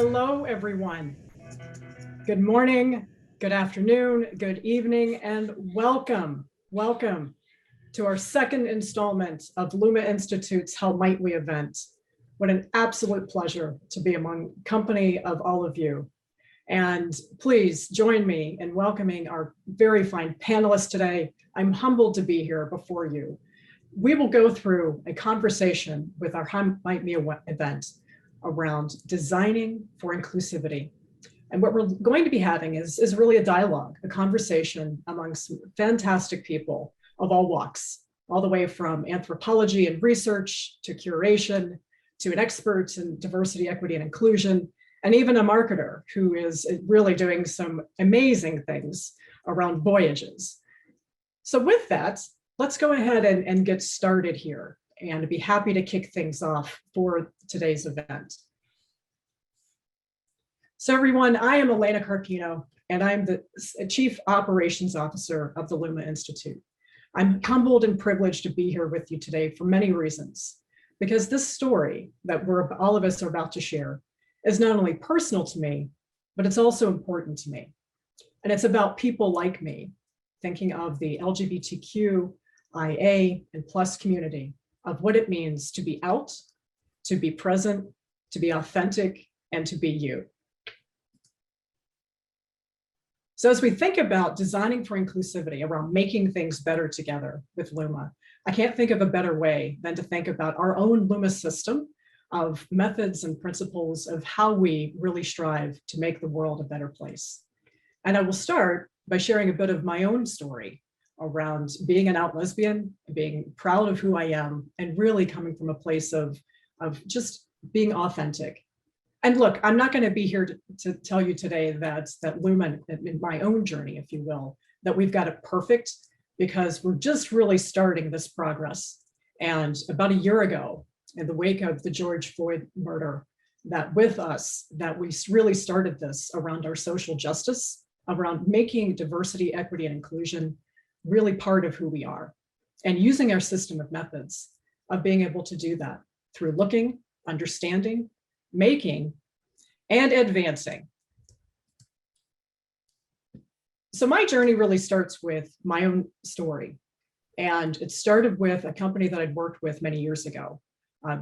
Hello, everyone. Good morning, good afternoon, good evening, and welcome to our second installment of LUMA Institute's How Might We event. What an absolute pleasure to be among company of all of you. And please join me in welcoming our very fine panelists today. I'm humbled to be here before you. We will go through a conversation with our How Might We event around designing for inclusivity. And what we're going to be having is really a dialogue, a conversation amongst fantastic people of all walks, all the way from anthropology and research to curation, to an expert in diversity, equity, and inclusion, and even a marketer who is really doing some amazing things around voyages. So with that, let's go ahead and get started here and be happy to kick things off for today's event. So everyone, I am Elaina Carpino, and I'm the Chief Operations Officer of the LUMA Institute. I'm humbled and privileged to be here with you today for many reasons, because this story that all of us are about to share is not only personal to me, but it's also important to me. And it's about people like me, thinking of the LGBTQ, IA, and plus community, of what it means to be out, to be present, to be authentic, and to be you. So as we think about designing for inclusivity around making things better together with LUMA, I can't think of a better way than to think about our own LUMA system of methods and principles of how we really strive to make the world a better place. And I will start by sharing a bit of my own story around being an out lesbian, being proud of who I am, and really coming from a place of just being authentic. And look, I'm not going to be here to tell you today that LUMA, in my own journey, if you will, that we've got it perfect, because we're just really starting this progress. And about a year ago, in the wake of the George Floyd murder, that with us, that we really started this around our social justice, around making diversity, equity, and inclusion really part of who we are, and using our system of methods of being able to do that through looking, understanding, making, and advancing. So my journey really starts with my own story. And it started with a company that I'd worked with many years ago,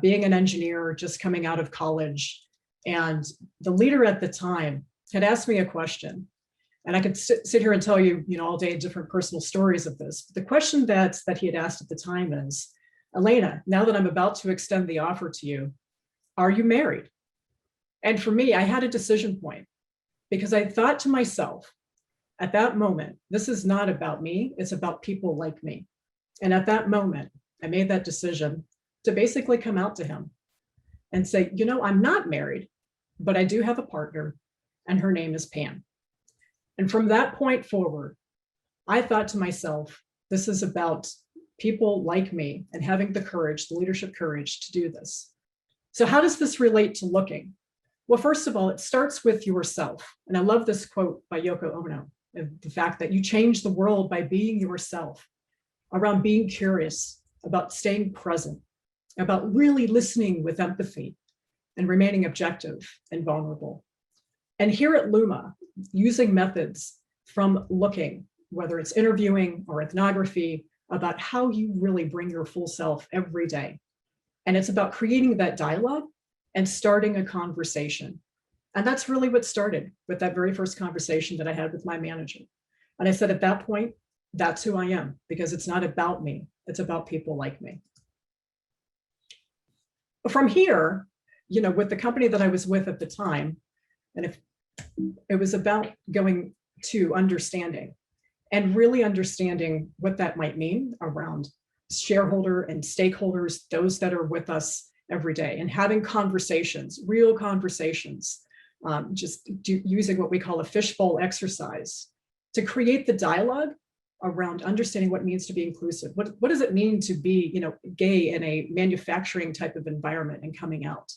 being an engineer, just coming out of college. And the leader at the time had asked me a question. And I could sit here and tell you, all day different personal stories of this. The question that he had asked at the time is, Elaina, now that I'm about to extend the offer to you, are you married? And for me, I had a decision point, because I thought to myself at that moment, this is not about me, it's about people like me. And at that moment, I made that decision to basically come out to him and say, I'm not married, but I do have a partner, and her name is Pam. And from that point forward, I thought to myself, this is about people like me and having the courage, the leadership courage to do this. So how does this relate to looking? Well, first of all, it starts with yourself. And I love this quote by Yoko Ono, the fact that you change the world by being yourself, around being curious, about staying present, about really listening with empathy and remaining objective and vulnerable. And here at LUMA, using methods from looking, whether it's interviewing or ethnography, about how you really bring your full self every day. And it's about creating that dialogue and starting a conversation. And that's really what started with that very first conversation that I had with my manager. And I said, at that point, that's who I am, because it's not about me, it's about people like me. From here, with the company that I was with at the time, and if it was about going to understanding and really understanding what that might mean around shareholder and stakeholders, those that are with us every day, and having conversations, real conversations, using what we call a fishbowl exercise to create the dialogue around understanding what it means to be inclusive. What does it mean to be, gay in a manufacturing type of environment and coming out?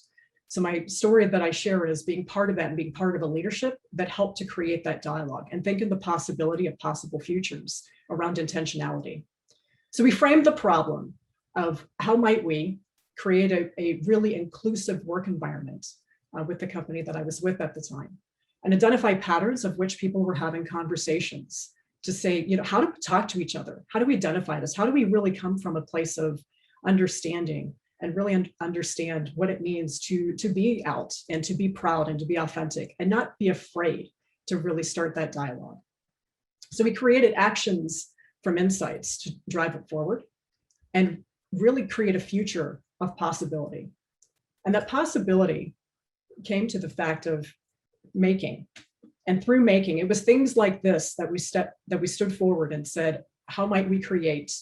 So my story that I share is being part of that and being part of a leadership that helped to create that dialogue and think of the possibility of possible futures around intentionality. So we framed the problem of how might we create a really inclusive work environment with the company that I was with at the time, and identify patterns of which people were having conversations to say, how do we talk to each other? How do we identify this? How do we really come from a place of understanding and really understand what it means to be out and to be proud and to be authentic and not be afraid to really start that dialogue. So we created actions from insights to drive it forward and really create a future of possibility. And that possibility came to the fact of making. And through making, it was things like this that we stood forward and said, how might we create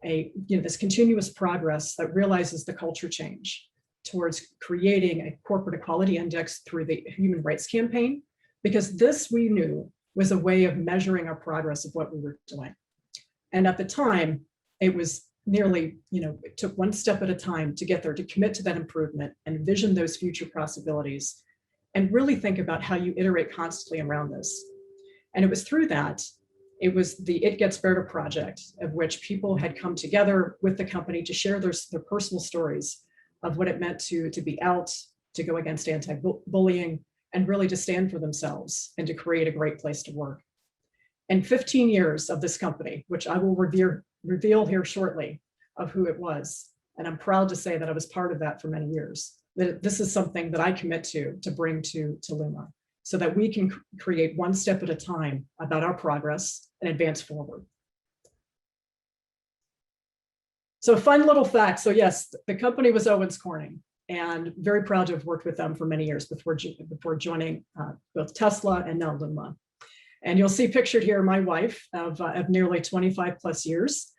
this continuous progress that realizes the culture change towards creating a corporate equality index through the Human Rights Campaign, because this we knew was a way of measuring our progress of what we were doing. And at the time, it was nearly, it took one step at a time to get there, to commit to that improvement and envision those future possibilities and really think about how you iterate constantly around this. And it was through that, it was the It Gets Better project, of which people had come together with the company to share their personal stories of what it meant to be out, to go against anti-bullying, and really to stand for themselves and to create a great place to work. And 15 years of this company, which I will reveal here shortly of who it was. And I'm proud to say that I was part of that for many years. That this is something that I commit to bring to LUMA, so that we can create one step at a time about our progress and advance forward. So a fun little fact. So yes, the company was Owens Corning, and very proud to have worked with them for many years before joining both Tesla and now LUMA. And you'll see pictured here my wife of nearly 25 plus years.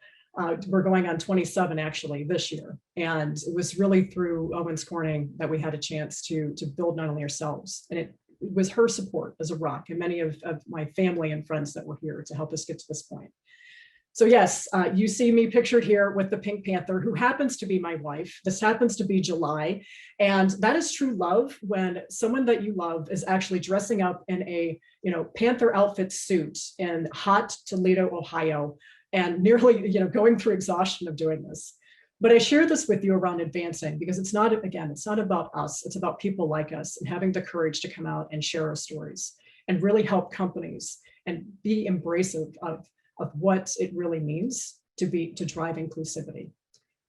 We're going on 27 actually this year. And it was really through Owens Corning that we had a chance to build not only ourselves, and it was her support as a rock and many of my family and friends that were here to help us get to this point. So yes, you see me pictured here with the Pink Panther, who happens to be my wife. This happens to be July. And that is true love, when someone that you love is actually dressing up in a Panther outfit suit in hot Toledo, Ohio, and nearly going through exhaustion of doing this. But I share this with you around advancing, because it's not about us, it's about people like us and having the courage to come out and share our stories and really help companies and be embracive of what it really means to drive inclusivity.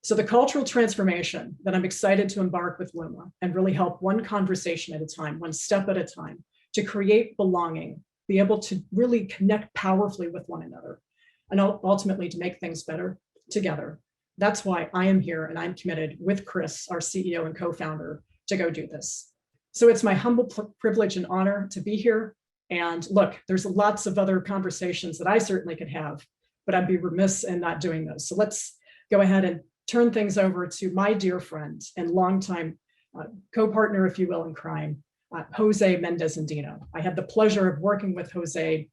So the cultural transformation that I'm excited to embark with LUMA and really help one conversation at a time, one step at a time, to create belonging, be able to really connect powerfully with one another, and ultimately to make things better together. That's why I am here, and I'm committed with Chris, our CEO and co-founder, to go do this. So it's my humble privilege and honor to be here. And look, there's lots of other conversations that I certainly could have, but I'd be remiss in not doing those. So let's go ahead and turn things over to my dear friend and longtime co-partner, if you will, in crime, José Méndez-Andino. I had the pleasure of working with José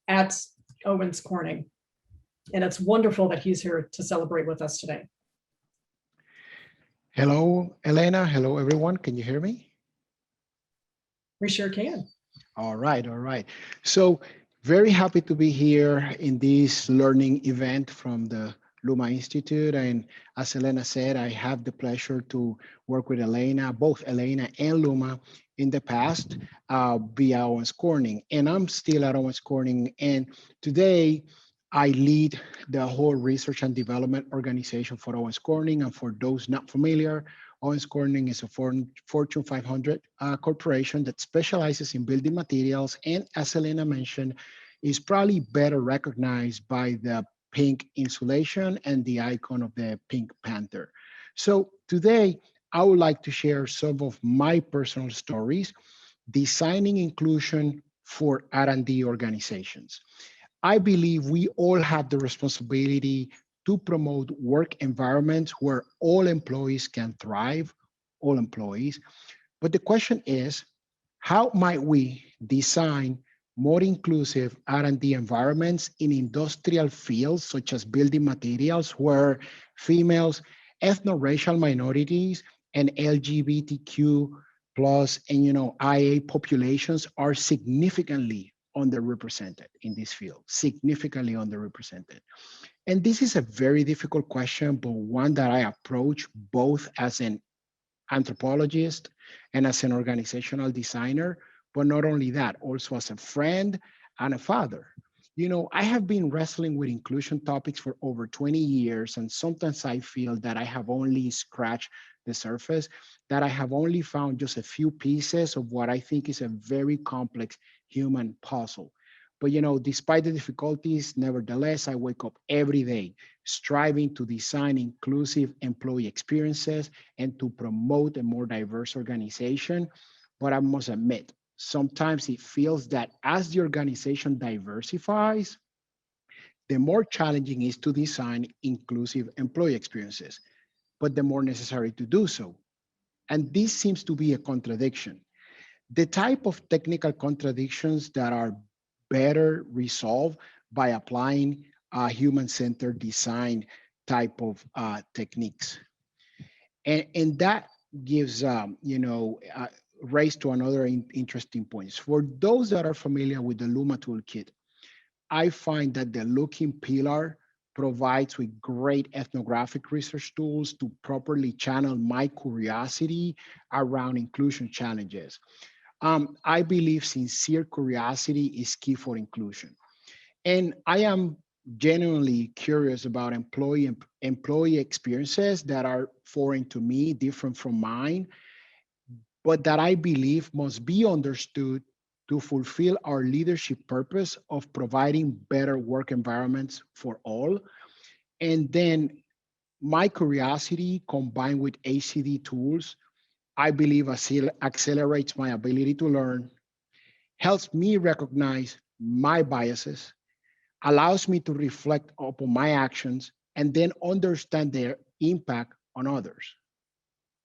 at Owens Corning, and it's wonderful that he's here to celebrate with us today. Hello, Elaina. Hello, everyone. Can you hear me? We sure can. All right, all right. So very happy to be here in this learning event from the LUMA Institute. And as Elaina said, I have the pleasure to work with Elaina, both Elaina and LUMA in the past via Owens Corning. And I'm still at Owens Corning. And today I lead the whole research and development organization for Owens Corning. And for those not familiar, Owens Corning is a Fortune 500 corporation that specializes in building materials, and as Elaina mentioned, is probably better recognized by the pink insulation and the icon of the Pink Panther. So today, I would like to share some of my personal stories designing inclusion for R&D organizations. I believe we all have the responsibility to promote work environments where all employees can thrive, all employees. But the question is, how might we design more inclusive R&D environments in industrial fields such as building materials, where females, ethno-racial minorities, and LGBTQ plus and IA populations are significantly underrepresented in this field, significantly underrepresented. And this is a very difficult question, but one that I approach both as an anthropologist, and as an organizational designer, but not only that, also as a friend and a father. You know, I have been wrestling with inclusion topics for over 20 years, and sometimes I feel that I have only scratched the surface, that I have only found just a few pieces of what I think is a very complex human puzzle. But you know, despite the difficulties, nevertheless, I wake up every day striving to design inclusive employee experiences and to promote a more diverse organization. But I must admit, sometimes it feels that as the organization diversifies, the more challenging it is to design inclusive employee experiences, but the more necessary to do so. And this seems to be a contradiction. The type of technical contradictions that are better resolved by applying human-centered design type of techniques. And that gives, raise to another interesting points. For those that are familiar with the LUMA toolkit, I find that the looking pillar provides with great ethnographic research tools to properly channel my curiosity around inclusion challenges. I believe sincere curiosity is key for inclusion. And I am genuinely curious about employee experiences that are foreign to me, different from mine, but that I believe must be understood to fulfill our leadership purpose of providing better work environments for all. And then my curiosity combined with ACD tools, I believe accelerates my ability to learn, helps me recognize my biases, allows me to reflect upon my actions, and then understand their impact on others.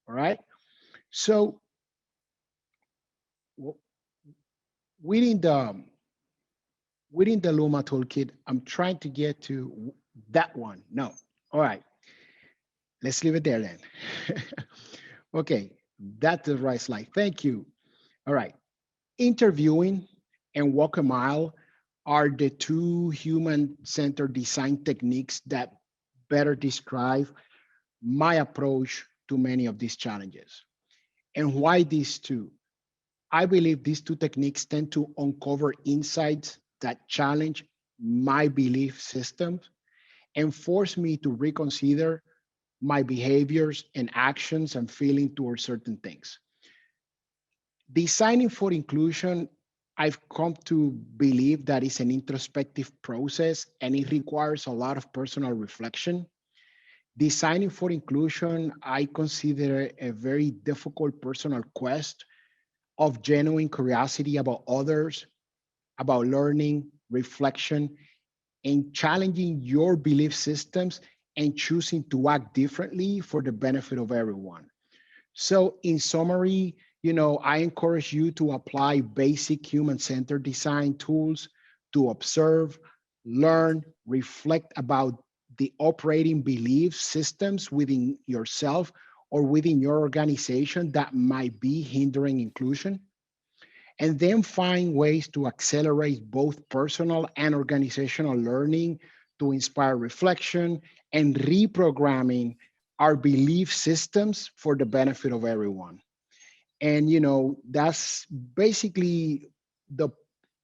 All right. So within the within the Luma toolkit, I'm trying to get to that one. No. All right. Let's leave it there then. Okay. That's the right slide. Thank you. All right. Interviewing and walk a mile are the two human-centered design techniques that better describe my approach to many of these challenges. And why these two? I believe these two techniques tend to uncover insights that challenge my belief systems and force me to reconsider my behaviors and actions and feeling towards certain things. Designing for inclusion, I've come to believe that it's an introspective process and it requires a lot of personal reflection. Designing for inclusion, I consider a very difficult personal quest of genuine curiosity about others, about learning, reflection, and challenging your belief systems and choosing to act differently for the benefit of everyone. So in summary, I encourage you to apply basic human-centered design tools to observe, learn, reflect about the operating belief systems within yourself or within your organization that might be hindering inclusion, and then find ways to accelerate both personal and organizational learning to inspire reflection and reprogramming our belief systems for the benefit of everyone. And that's basically the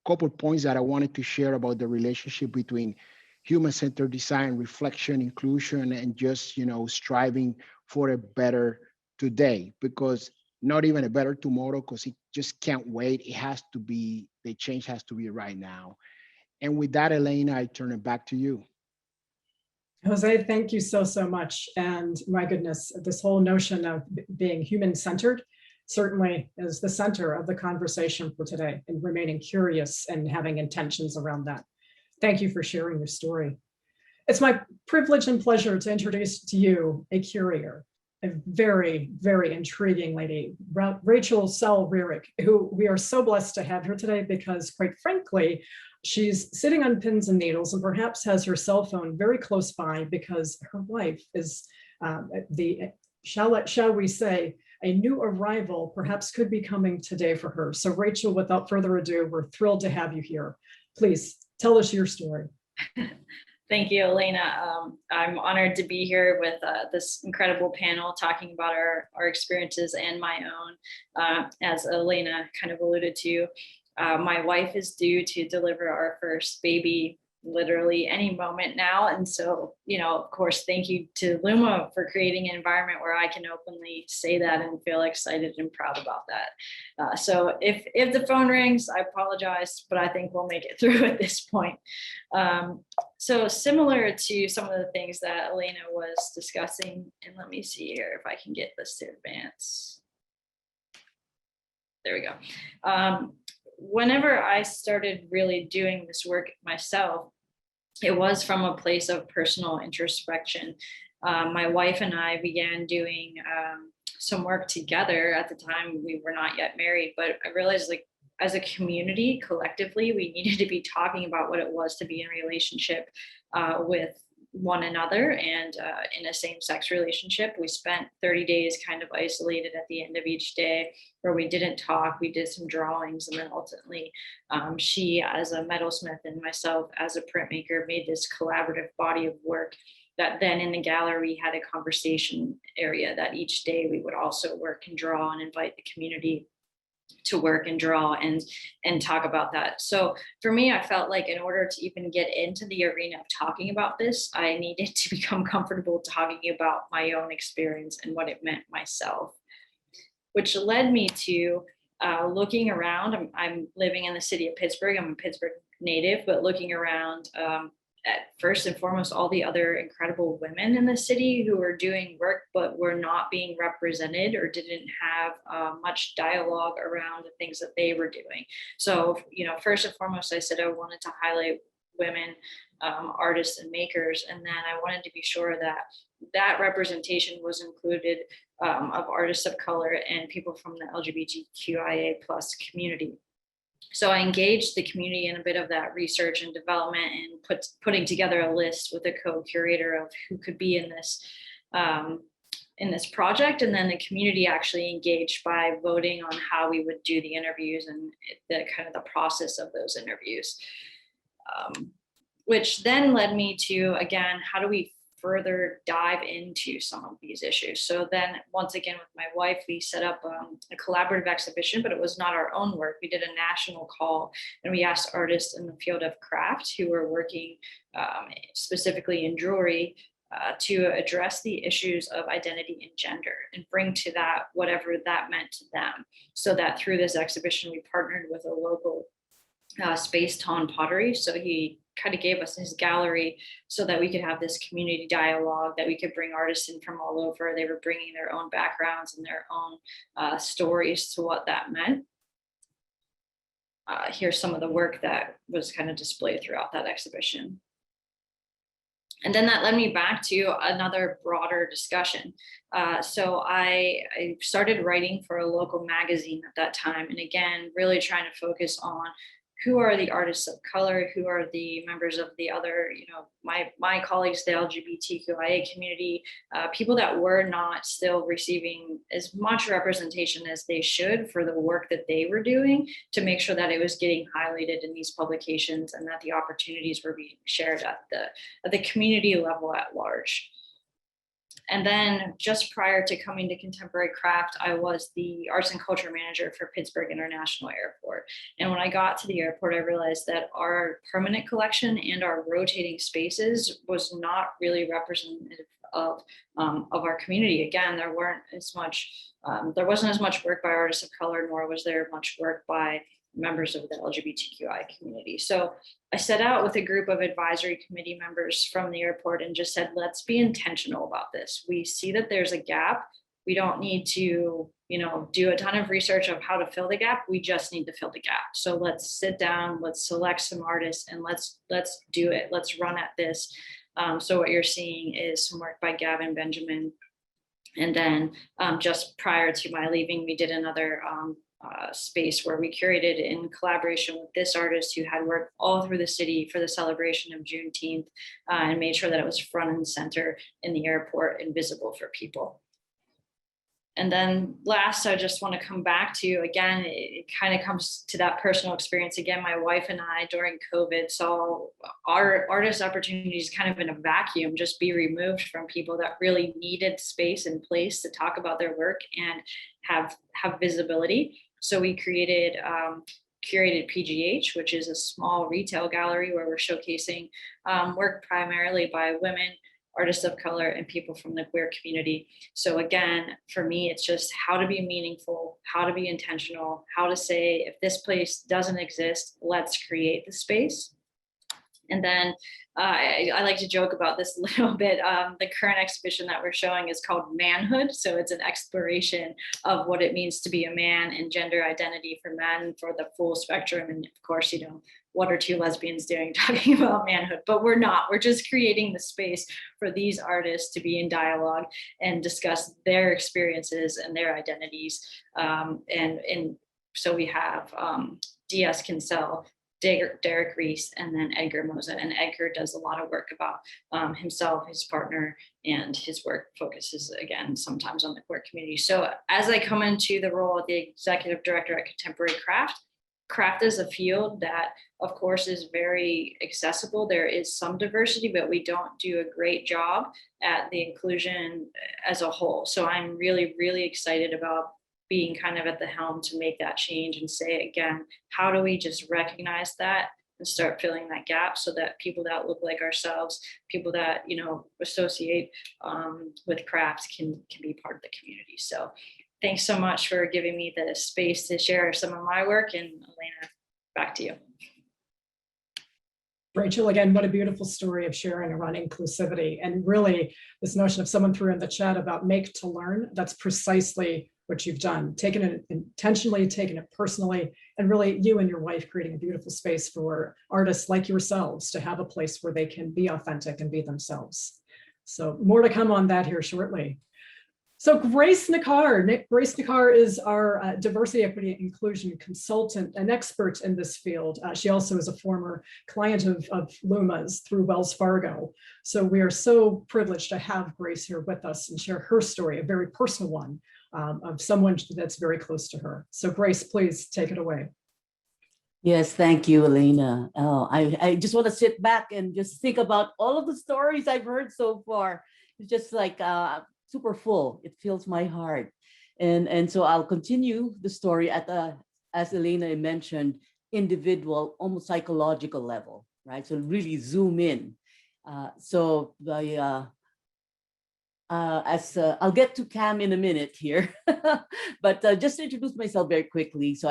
couple points that I wanted to share about the relationship between human-centered design, reflection, inclusion, and just striving for a better today. Because not even a better tomorrow, because it just can't wait. It has to be, the change has to be right now. And with that, Elaina, I turn it back to you. Jose, thank you so, so much. And my goodness, this whole notion of being human-centered certainly is the center of the conversation for today, and remaining curious and having intentions around that. Thank you for sharing your story. It's my privilege and pleasure to introduce to you a curator, a very, very intriguing lady, Rachel Saul Rearick, who we are so blessed to have here today because, quite frankly, she's sitting on pins and needles and perhaps has her cell phone very close by because her wife is shall we say, a new arrival perhaps could be coming today for her. So Rachel, without further ado, we're thrilled to have you here. Please tell us your story. Thank you, Elaina. I'm honored to be here with this incredible panel talking about our experiences and my own. As Elaina kind of alluded to, my wife is due to deliver our first baby literally any moment now. And so, of course, thank you to LUMA for creating an environment where I can openly say that and feel excited and proud about that. So if the phone rings, I apologize, but I think we'll make it through at this point. So similar to some of the things that Elaina was discussing, and let me see here if I can get this to advance. There we go. Whenever I started really doing this work myself, it was from a place of personal introspection. My wife and I began doing some work together. At the time, we were not yet married, but I realized, like, as a community, collectively, we needed to be talking about what it was to be in a relationship with one another, and in a same-sex relationship. We spent 30 days kind of isolated at the end of each day where we didn't talk. We did some drawings, and then ultimately she, as a metalsmith, and myself as a printmaker, made this collaborative body of work that then in the gallery we had a conversation area that each day we would also work and draw and invite the community to work and draw and talk about that. So for me, I felt like in order to even get into the arena of talking about this, I needed to become comfortable talking about my own experience and what it meant myself, which led me to looking around. I'm living in the city of Pittsburgh. I'm a Pittsburgh native, but looking around at first and foremost, all the other incredible women in the city who were doing work, but were not being represented or didn't have much dialogue around the things that they were doing. So, first and foremost, I said I wanted to highlight women, artists and makers. And then I wanted to be sure that that representation was included of artists of color and people from the LGBTQIA plus community. So I engaged the community in a bit of that research and development, and putting together a list with a co-curator of who could be in this project. And then the community actually engaged by voting on how we would do the interviews and the kind of the process of those interviews, which then led me to, again, how do we further dive into some of these issues? So then once again, with my wife, we set up a collaborative exhibition, but it was not our own work. We did a national call, and we asked artists in the field of craft who were working specifically in jewelry to address the issues of identity and gender and bring to that whatever that meant to them. So that through this exhibition, we partnered with a local Space Ton Pottery. So he kind of gave us his gallery so that we could have this community dialogue, that we could bring artists in from all over. They were bringing their own backgrounds and their own stories to what that meant. Here's some of the work that was kind of displayed throughout that exhibition. And then that led me back to another broader discussion. So I started writing for a local magazine at that time. And again, really trying to focus on who are the artists of color, who are the members of the other, my colleagues, the LGBTQIA community, people that were not still receiving as much representation as they should for the work that they were doing, to make sure that it was getting highlighted in these publications and that the opportunities were being shared at the community level at large. And then just prior to coming to Contemporary Craft, I was the arts and culture manager for Pittsburgh International Airport. And when I got to the airport, I realized that our permanent collection and our rotating spaces was not really representative of our community. Again, there wasn't as much work by artists of color, nor was there much work by members of the LGBTQI community. So I set out with a group of advisory committee members from the airport and just said, let's be intentional about this. We see that there's a gap. We don't need to, do a ton of research of how to fill the gap. We just need to fill the gap. So let's sit down, let's select some artists, and let's do it. Let's run at this. So what you're seeing is some work by Gavin Benjamin. And then just prior to my leaving, we did another space where we curated in collaboration with this artist who had worked all through the city for the celebration of Juneteenth, and made sure that it was front and center in the airport and visible for people. And then last, I just want to come back to, again, it kind of comes to that personal experience. Again, my wife and I during COVID saw our artist opportunities kind of in a vacuum, just be removed from people that really needed space and place to talk about their work and have visibility. So we created Curated PGH, which is a small retail gallery where we're showcasing work primarily by women, artists of color, and people from the queer community. So again, for me, it's just how to be meaningful, how to be intentional, how to say, if this place doesn't exist, let's create the space. And then I like to joke about this a little bit. The current exhibition that we're showing is called Manhood. So it's an exploration of what it means to be a man and gender identity for men for the full spectrum. And of course, you know, what are two lesbians doing talking about manhood? But we're not. We're just creating the space for these artists to be in dialogue and discuss their experiences and their identities. And so we have D.S. Kinsella, Derek Reese, and then Edgar Moza. And Edgar does a lot of work about himself, his partner, and his work focuses, again, sometimes on the queer community. So as I come into the role of the executive director at Contemporary Craft is a field that, of course, is very accessible. There is some diversity, but we don't do a great job at the inclusion as a whole. So I'm really, really excited about being kind of at the helm to make that change and say, again, how do we just recognize that and start filling that gap so that people that look like ourselves, people that, you know, associate with crafts can be part of the community. So thanks so much for giving me the space to share some of my work. And Elaina, back to you. Rachel, again, what a beautiful story of sharing around inclusivity. And really, this notion of someone threw in the chat about make to learn, that's precisely what you've done. Taken it intentionally, taken it personally, and really you and your wife creating a beautiful space for artists like yourselves to have a place where they can be authentic and be themselves. So more to come on that here shortly. So Grace Nakar. Grace Nakar is our diversity, equity, and inclusion consultant, an expert in this field. She also is a former client of LUMA's through Wells Fargo. So we are so privileged to have Grace here with us and share her story, a very personal one of someone that's very close to her. So Grace, please take it away. Yes, thank you, Elaina. I just want to sit back and just think about all of the stories I've heard so far. It's just like super full. It fills my heart. And so I'll continue the story at the, as Elaina mentioned, individual, almost psychological level, right? So really zoom in. I'll get to Cam in a minute here, but just to introduce myself very quickly. So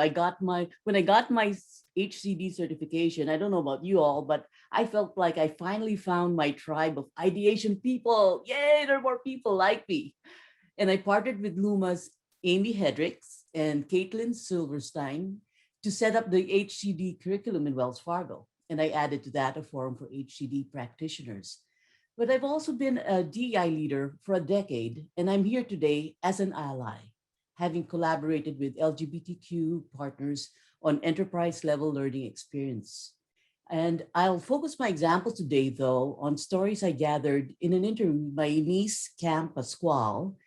when I got my HCD certification, I don't know about you all, but I felt like I finally found my tribe of ideation people. Yay, there are more people like me. And I partnered with LUMA's Amy Hedricks and Caitlin Silverstein to set up the HCD curriculum in Wells Fargo. And I added to that a forum for HCD practitioners. But I've also been a DEI leader for a decade, and I'm here today as an ally, having collaborated with LGBTQ partners on enterprise-level learning experience. And I'll focus my examples today, though, on stories I gathered in an interview with my niece, Cam Pascual.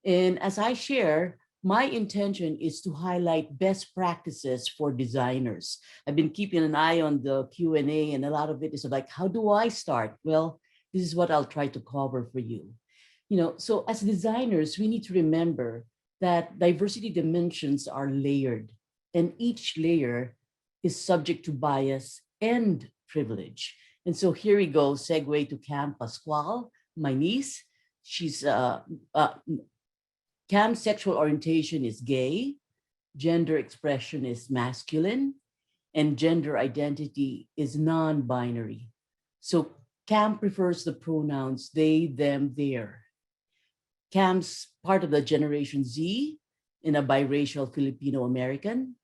And as I share, my intention is to highlight best practices for designers. I've been keeping an eye on the Q&A, and a lot of it is like, how do I start? Well, this is what I'll try to cover for you. So as designers, we need to remember that diversity dimensions are layered, and each layer is subject to bias and privilege. And so here we go, segue to Cam Pascual, my niece. She's Cam's sexual orientation is gay, gender expression is masculine, and gender identity is non-binary. So Cam prefers the pronouns they, them, their. Cam's part of the Generation Z and a biracial Filipino-American.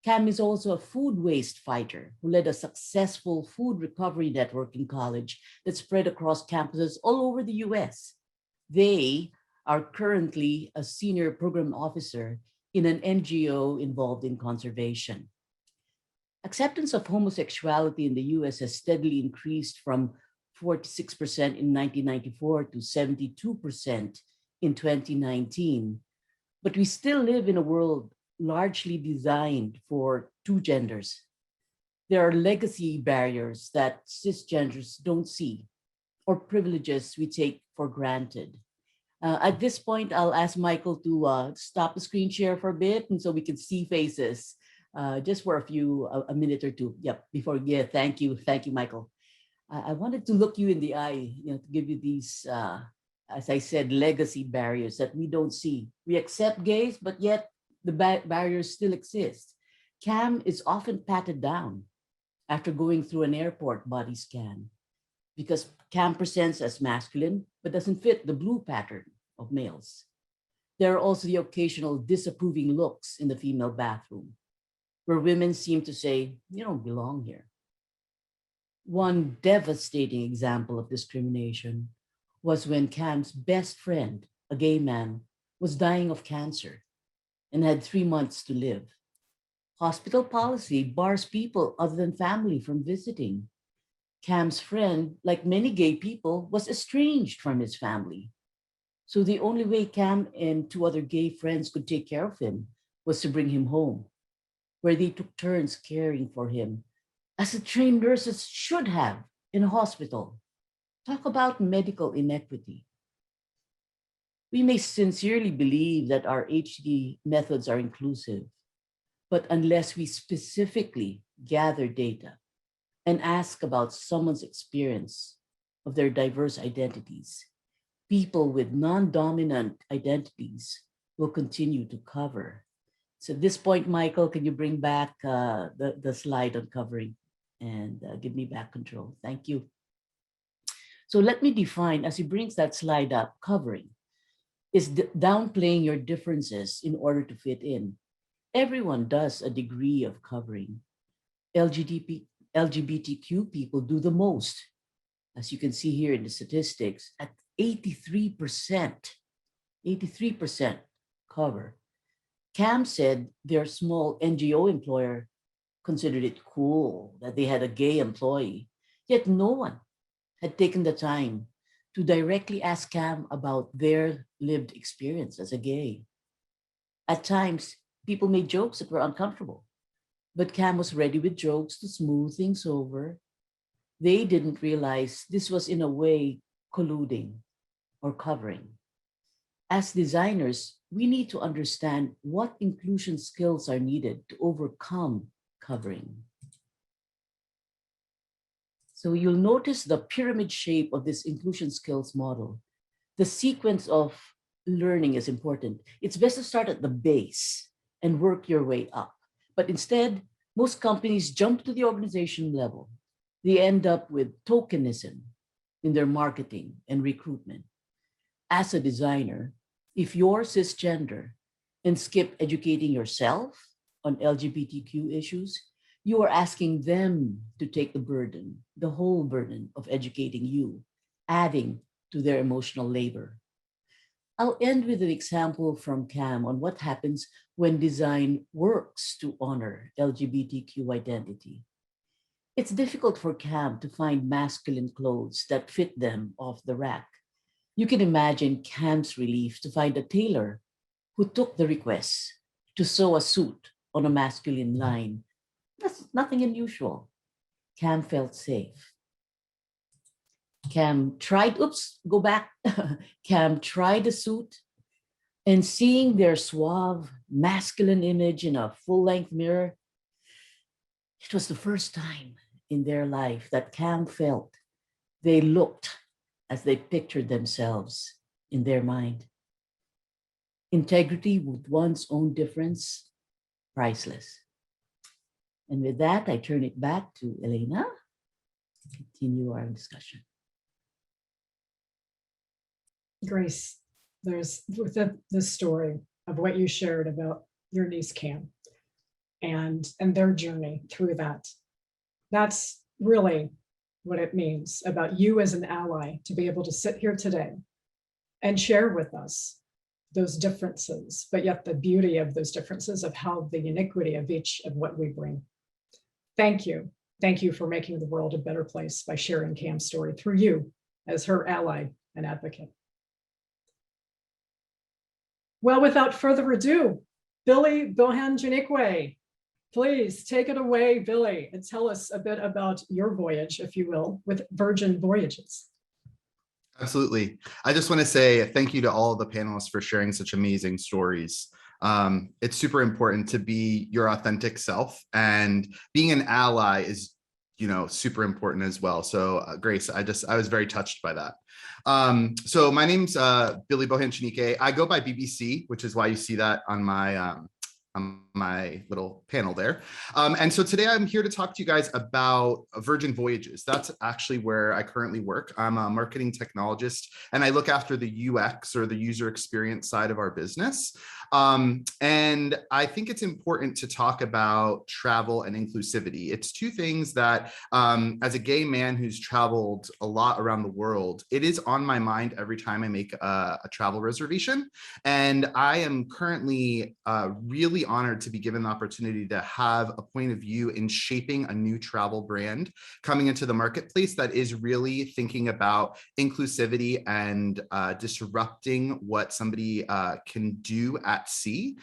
Cam is also a food waste fighter who led a successful food recovery network in college that spread across campuses all over the US. They are currently a senior program officer in an NGO involved in conservation. Acceptance of homosexuality in the US has steadily increased from 46% in 1994 to 72% in 2019. But we still live in a world largely designed for two genders. There are legacy barriers that cisgenders don't see, or privileges we take for granted. At this point, I'll ask Michael to stop the screen share for a bit, and so we can see faces just for a minute or two. Yep, thank you, Michael. I wanted to look you in the eye, to give you these, as I said, legacy barriers that we don't see. We accept gays, but yet the barriers still exist. Cam is often patted down after going through an airport body scan because Cam presents as masculine, but doesn't fit the blue pattern of males. There are also the occasional disapproving looks in the female bathroom, where women seem to say, you don't belong here. One devastating example of discrimination was when Cam's best friend, a gay man, was dying of cancer and had 3 months to live. Hospital policy bars people other than family from visiting. Cam's friend, like many gay people, was estranged from his family. So the only way Cam and 2 other gay friends could take care of him was to bring him home, where they took turns caring for him, as the trained nurses should have in a hospital. Talk about medical inequity. We may sincerely believe that our HD methods are inclusive, but unless we specifically gather data and ask about someone's experience of their diverse identities, people with non-dominant identities will continue to cover. So at this point, Michael, can you bring back the slide on covering and give me back control? Thank you. So let me define, as he brings that slide up, covering is downplaying your differences in order to fit in. Everyone does a degree of covering. LGBTQ people do the most, as you can see here in the statistics, at 83%, 83% cover. Cam said their small NGO employer considered it cool that they had a gay employee, yet no one had taken the time to directly ask Cam about their lived experience as a gay. At times, people made jokes that were uncomfortable, but Cam was ready with jokes to smooth things over. They didn't realize this was in a way colluding or covering. As designers, we need to understand what inclusion skills are needed to overcome covering. So you'll notice the pyramid shape of this inclusion skills model. The sequence of learning is important. It's best to start at the base and work your way up. But instead, most companies jump to the organization level. They end up with tokenism in their marketing and recruitment. As a designer, if you're cisgender and skip educating yourself on LGBTQ issues, you are asking them to take the burden, the whole burden of educating you, adding to their emotional labor. I'll end with an example from Cam on what happens when design works to honor LGBTQ identity. It's difficult for Cam to find masculine clothes that fit them off the rack. You can imagine Cam's relief to find a tailor who took the request to sew a suit on a masculine line. That's nothing unusual. Cam felt safe. Cam tried the suit, and seeing their suave, masculine image in a full-length mirror, it was the first time in their life that Cam felt they looked as they pictured themselves in their mind. Integrity with one's own difference, priceless. And with that, I turn it back to Elaina to continue our discussion. Grace, there's within the story of what you shared about your niece Cam and their journey through that. That's really what it means about you as an ally to be able to sit here today and share with us those differences, but yet the beauty of those differences of how the uniquity of each of what we bring. Thank you. Thank you for making the world a better place by sharing Cam's story through you as her ally and advocate. Well, without further ado, Billy Bohanjanikwe, please take it away, Billy, and tell us a bit about your voyage, if you will, with Virgin Voyages. Absolutely. I just want to say thank you to all of the panelists for sharing such amazing stories. It's super important to be your authentic self, and being an ally is, super important as well. So Grace, I was very touched by that. So my name's Billy Bohanchanike. I go by BBC, which is why you see that on my little panel there. And so today I'm here to talk to you guys about Virgin Voyages. That's actually where I currently work. I'm a marketing technologist, and I look after the UX, or the user experience side of our business. And I think it's important to talk about travel and inclusivity. It's two things that, as a gay man who's traveled a lot around the world, it is on my mind every time I make a travel reservation. And I am currently really honored to be given the opportunity to have a point of view in shaping a new travel brand coming into the marketplace that is really thinking about inclusivity and disrupting what somebody can do at sea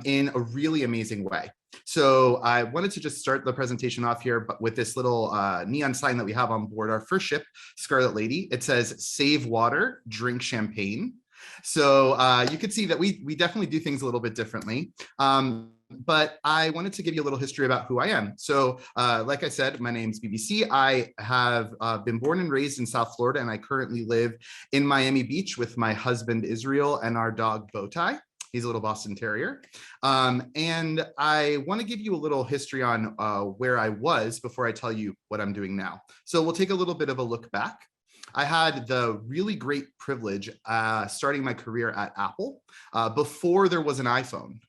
in a really amazing way. So I wanted to just start the presentation off here, but with this little neon sign that we have on board our first ship, Scarlet Lady. It says, "Save water, drink champagne." So you could see that we definitely do things a little bit differently. But I wanted to give you a little history about who I am. So like I said, my name's BBC. I have been born and raised in South Florida, and I currently live in Miami Beach with my husband, Israel, and our dog, Bowtie. He's a little Boston Terrier. And I want to give you a little history on where I was before I tell you what I'm doing now. So we'll take a little bit of a look back. I had the really great privilege starting my career at Apple before there was an iPhone.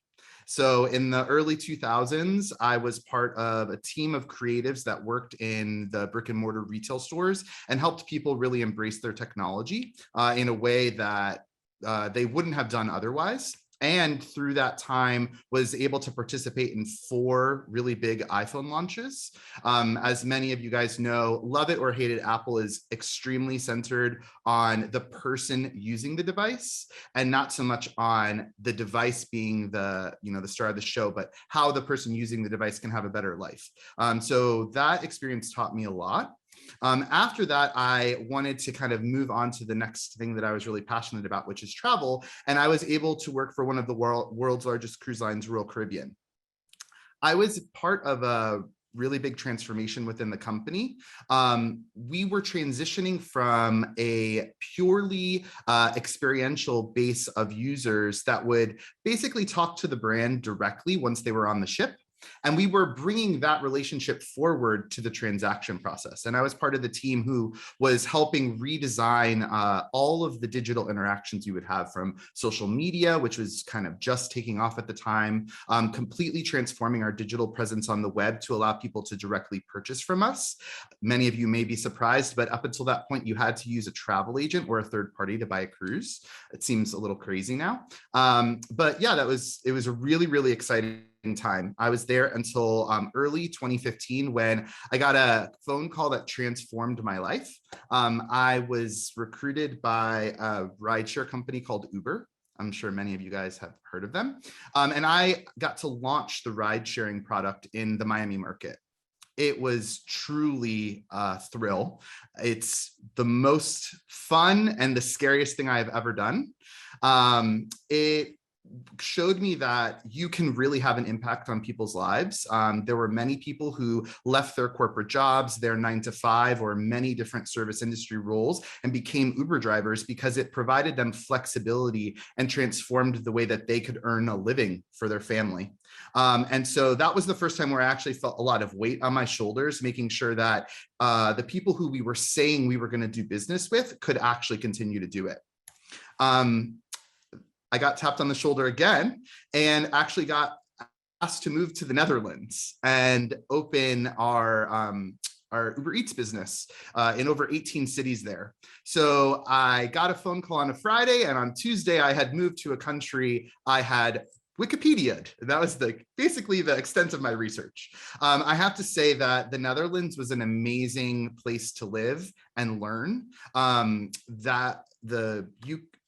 So in the early 2000s, I was part of a team of creatives that worked in the brick and mortar retail stores and helped people really embrace their technology in a way that they wouldn't have done otherwise. And through that time was able to participate in 4 really big iPhone launches. As many of you guys know, love it or hate it, Apple is extremely centered on the person using the device, and not so much on the device being the star of the show, but how the person using the device can have a better life. So that experience taught me a lot. After that, I wanted to kind of move on to the next thing that I was really passionate about, which is travel. And I was able to work for one of the world's largest cruise lines, Royal Caribbean. I was part of a really big transformation within the company. We were transitioning from a purely experiential base of users that would basically talk to the brand directly once they were on the ship. And we were bringing that relationship forward to the transaction process. And I was part of the team who was helping redesign all of the digital interactions you would have, from social media, which was kind of just taking off at the time, completely transforming our digital presence on the web to allow people to directly purchase from us. Many of you may be surprised, but up until that point, you had to use a travel agent or a third party to buy a cruise. It seems a little crazy now. But yeah, it was a really, really exciting time. I was there until early 2015 when I got a phone call that transformed my life. I was recruited by a rideshare company called Uber. I'm sure many of you guys have heard of them. And I got to launch the ride sharing product in the Miami market. It was truly a thrill. It's the most fun and the scariest thing I have ever done. It showed me that you can really have an impact on people's lives. There were many people who left their corporate jobs, their 9-to-5, or many different service industry roles, and became Uber drivers because it provided them flexibility and transformed the way that they could earn a living for their family. And so that was the first time where I actually felt a lot of weight on my shoulders, making sure that the people who we were saying we were going to do business with could actually continue to do it. I got tapped on the shoulder again and actually got asked to move to the Netherlands and open our Uber Eats business in over 18 cities there. So I got a phone call on a Friday, and on Tuesday I had moved to a country I had Wikipedia'd. That was basically the extent of my research. I have to say that the Netherlands was an amazing place to live and learn. That the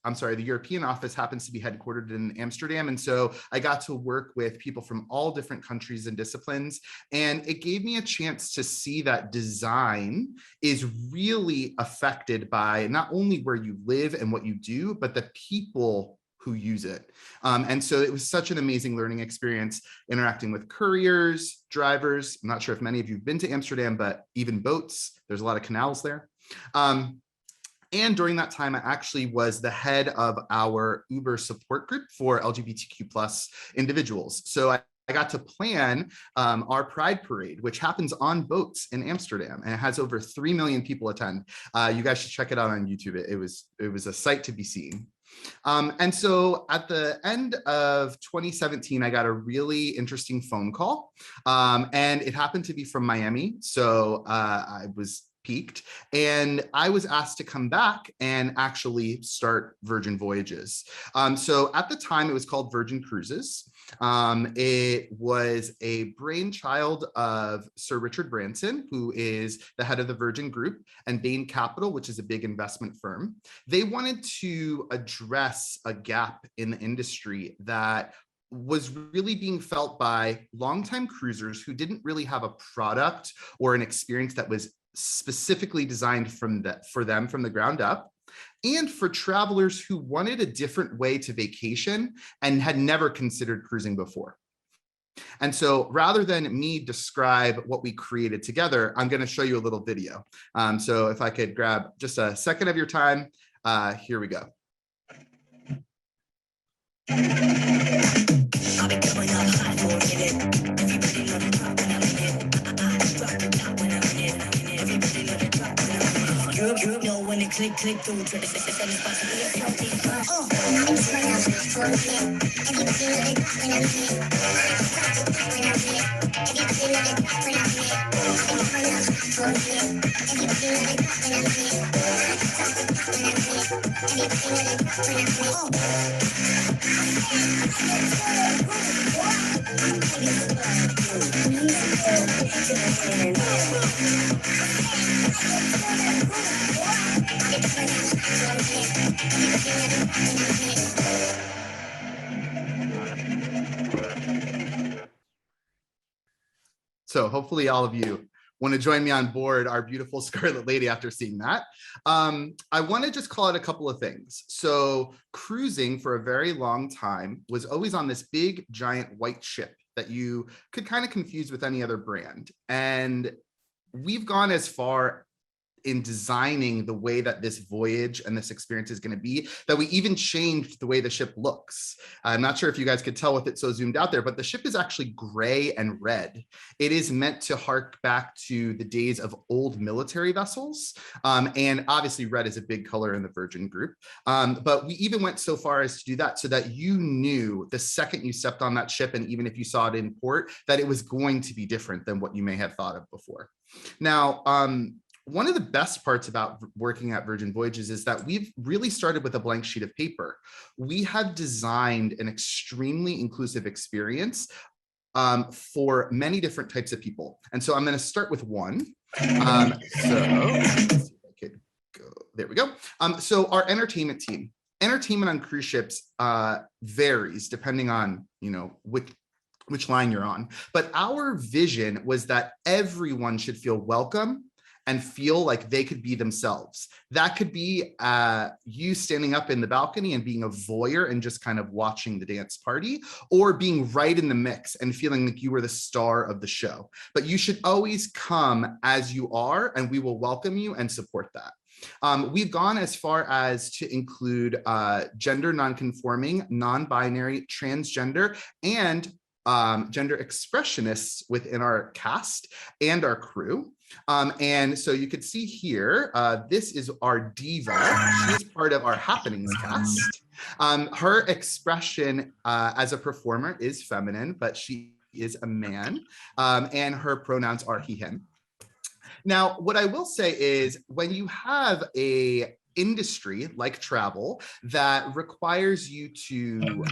European office happens to be headquartered in Amsterdam. And so I got to work with people from all different countries and disciplines. And it gave me a chance to see that design is really affected by not only where you live and what you do, but the people who use it. And so it was such an amazing learning experience interacting with couriers, drivers. I'm not sure if many of you have been to Amsterdam, but even boats, there's a lot of canals there. And during that time, I actually was the head of our Uber support group for LGBTQ plus individuals. So I got to plan our Pride Parade, which happens on boats in Amsterdam, and it has over 3 million people attend. You guys should check it out on YouTube. It was a sight to be seen. And so at the end of 2017, I got a really interesting phone call, and it happened to be from Miami. So I was peaked, and I was asked to come back and actually start Virgin Voyages. So at the time, it was called Virgin Cruises. It was a brainchild of Sir Richard Branson, who is the head of the Virgin Group, and Bain Capital, which is a big investment firm. They wanted to address a gap in the industry that was really being felt by longtime cruisers who didn't really have a product or an experience that was specifically designed for them from the ground up, and for travelers who wanted a different way to vacation and had never considered cruising before. And so rather than me describe what we created together, I'm going to show you a little video. So if I could grab just a second of your time, here we go. I've been coming up hot for a minute. Everybody love to talk when I'm in it. Drop the top when I'm in it. Everybody love to talk when I'm in it. You know when it click through. Try to set the spot to be healthy. I'm trying out for a minute. Everybody love to talk when I'm in it. Everybody love to talk when I'm in it. I'm trying out for a minute. Everybody love to talk when I'm in it. Everybody love to talk when I'm in So hopefully all of you want to join me on board our beautiful Scarlet Lady after seeing that. I want to just call it a couple of things. So cruising for a very long time was always on this big giant white ship that you could kind of confuse with any other brand. And we've gone as far in designing the way that this voyage and this experience is going to be, that we even changed the way the ship looks. I'm not sure if you guys could tell with it so zoomed out there, but the ship is actually gray and red. It is meant to hark back to the days of old military vessels. And obviously red is a big color in the Virgin Group. But we even went so far as to do that so that you knew the second you stepped on that ship, and even if you saw it in port, that it was going to be different than what you may have thought of before. Now, one of the best parts about working at Virgin Voyages is that we've really started with a blank sheet of paper. We have designed an extremely inclusive experience for many different types of people. And so I'm going to start with one. So let's see if I could go. There we go. So our entertainment team. Entertainment on cruise ships varies depending on, which line you're on. But our vision was that everyone should feel welcome and feel like they could be themselves. That could be you standing up in the balcony and being a voyeur and just kind of watching the dance party, or being right in the mix and feeling like you were the star of the show. But you should always come as you are, and we will welcome you and support that. We've gone as far as to include gender nonconforming, non-binary, transgender, and gender expressionists within our cast and our crew. And so you could see here, this is our diva. She is part of our happenings cast. Her expression as a performer is feminine, but she is a man, and her pronouns are he, him. Now, what I will say is when you have a industry like travel that requires you to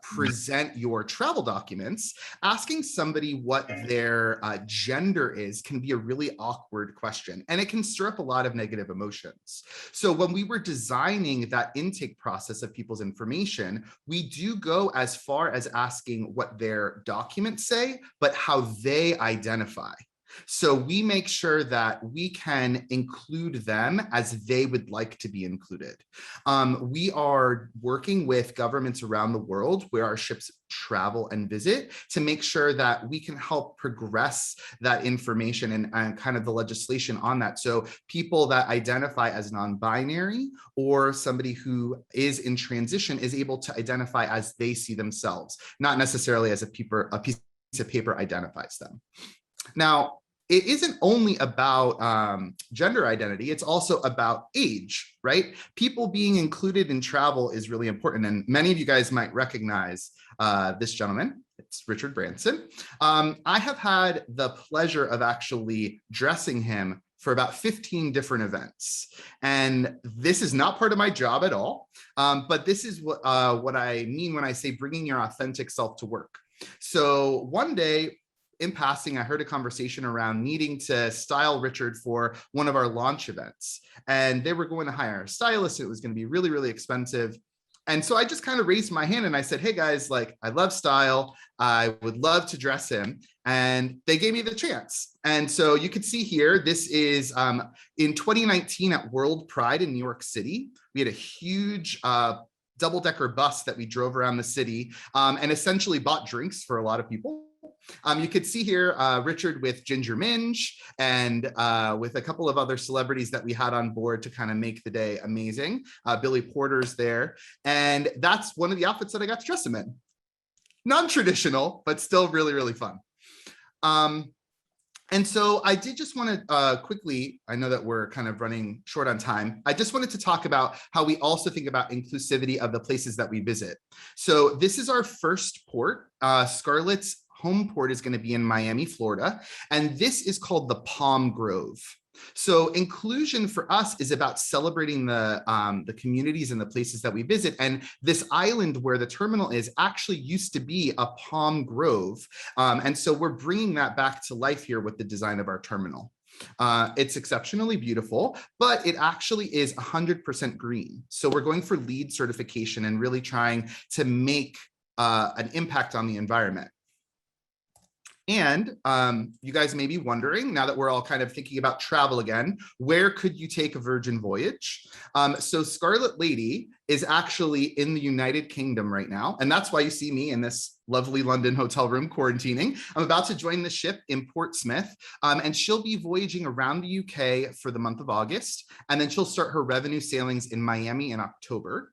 present your travel documents, asking somebody what their gender is can be a really awkward question, and it can stir up a lot of negative emotions. So when we were designing that intake process of people's information, we do go as far as asking what their documents say, but how they identify. So we make sure that we can include them as they would like to be included. We are working with governments around the world where our ships travel and visit to make sure that we can help progress that information and kind of the legislation on that. So people that identify as non-binary or somebody who is in transition is able to identify as they see themselves, not necessarily as a piece of paper identifies them. Now, it isn't only about gender identity, it's also about age, right? People being included in travel is really important. And many of you guys might recognize this gentleman. It's Richard Branson. I have had the pleasure of actually dressing him for about 15 different events. And this is not part of my job at all, but this is what I mean when I say bringing your authentic self to work. So one day, in passing, I heard a conversation around needing to style Richard for one of our launch events. And they were going to hire a stylist. It was going to be really, really expensive. And so I just kind of raised my hand and I said, hey guys, like, I love style. I would love to dress him. And they gave me the chance. And so you can see here, this is in 2019 at World Pride in New York City. We had a huge double-decker bus that we drove around the city and essentially bought drinks for a lot of people. You could see here Richard with Ginger Minge and with a couple of other celebrities that we had on board to kind of make the day amazing. Billy Porter's there. And that's one of the outfits that I got to dress him in. Non-traditional, but still really, really fun. And so I did just want to quickly, I know that we're kind of running short on time. I just wanted to talk about how we also think about inclusivity of the places that we visit. So this is our first port. Scarlett's home port is going to be in Miami, Florida, and this is called the Palm Grove. So inclusion for us is about celebrating the communities and the places that we visit. And this island where the terminal is actually used to be a palm grove. And so we're bringing that back to life here with the design of our terminal. It's exceptionally beautiful, but it actually is 100% green. So we're going for LEED certification and really trying to make an impact on the environment. And you guys may be wondering, now that we're all kind of thinking about travel again, where could you take a Virgin Voyage? So Scarlet Lady is actually in the United Kingdom right now. And that's why you see me in this lovely London hotel room quarantining. I'm about to join the ship in Portsmouth, and she'll be voyaging around the UK for the month of August. And then she'll start her revenue sailings in Miami in October.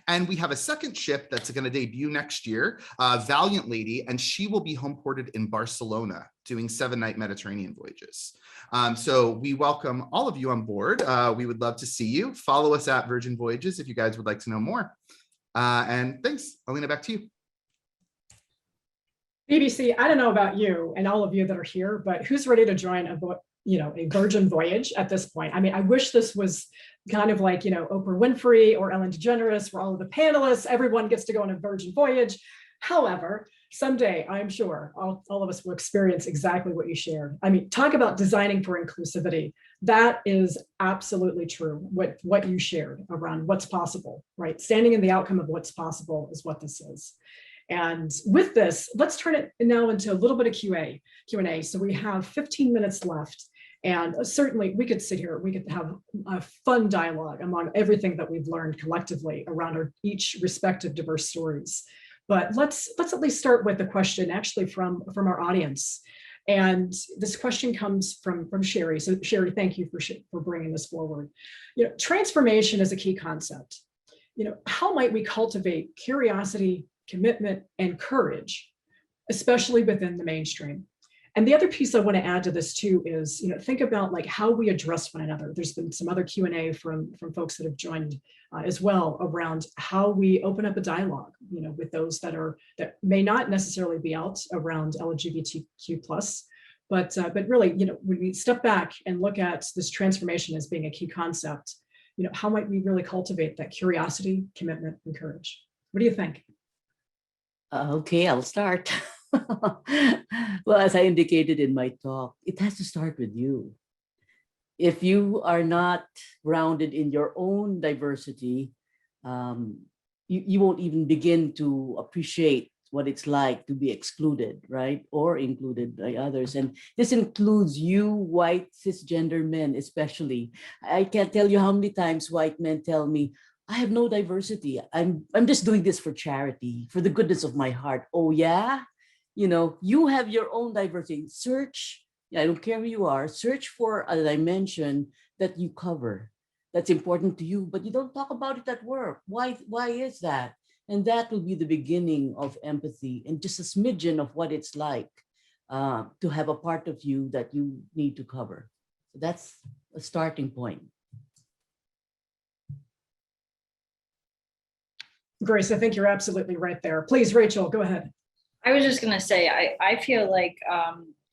And we have a second ship that's going to debut next year, Valiant Lady, and she will be home ported in Barcelona doing 7-night Mediterranean voyages. So we welcome all of you on board. We would love to see you. Follow us at Virgin Voyages if you guys would like to know more. And thanks. Elaina, back to you. BBC, I don't know about you and all of you that are here, but who's ready to join a Virgin Voyage at this point? I mean, I wish this was kind of like, Oprah Winfrey or Ellen DeGeneres, where all of the panelists, everyone gets to go on a Virgin Voyage. However, someday, I'm sure all of us will experience exactly what you shared. I mean, talk about designing for inclusivity. That is absolutely true, what you shared around what's possible, right? Standing in the outcome of what's possible is what this is. And with this, let's turn it now into a little bit of Q&A. So we have 15 minutes left. And certainly we could sit here, we could have a fun dialogue among everything that we've learned collectively around our each respective diverse stories. But let's at least start with a question actually from our audience. And this question comes from Sherry. So Sherry, thank you for bringing this forward. Transformation is a key concept. How might we cultivate curiosity, commitment, and courage, especially within the mainstream? And the other piece I want to add to this too is, think about like how we address one another. There's been some other Q&A from folks that have joined as well around how we open up a dialogue, with those that may not necessarily be out around LGBTQ+, but really, when we step back and look at this transformation as being a key concept, how might we really cultivate that curiosity, commitment, and courage? What do you think? Okay, I'll start. Well, as I indicated in my talk, it has to start with you. If you are not grounded in your own diversity, you won't even begin to appreciate what it's like to be excluded, right? Or included by others. And this includes you, white cisgender men, especially. I can't tell you how many times white men tell me, I have no diversity. I'm just doing this for charity, for the goodness of my heart. Oh yeah? You have your own diversity. Search, I don't care who you are, search for a dimension that you cover, that's important to you, but you don't talk about it at work. Why is that? And that will be the beginning of empathy and just a smidgen of what it's like to have a part of you that you need to cover. So that's a starting point. Grace, I think you're absolutely right there. Please, Rachel, go ahead. I was just going to say, I feel like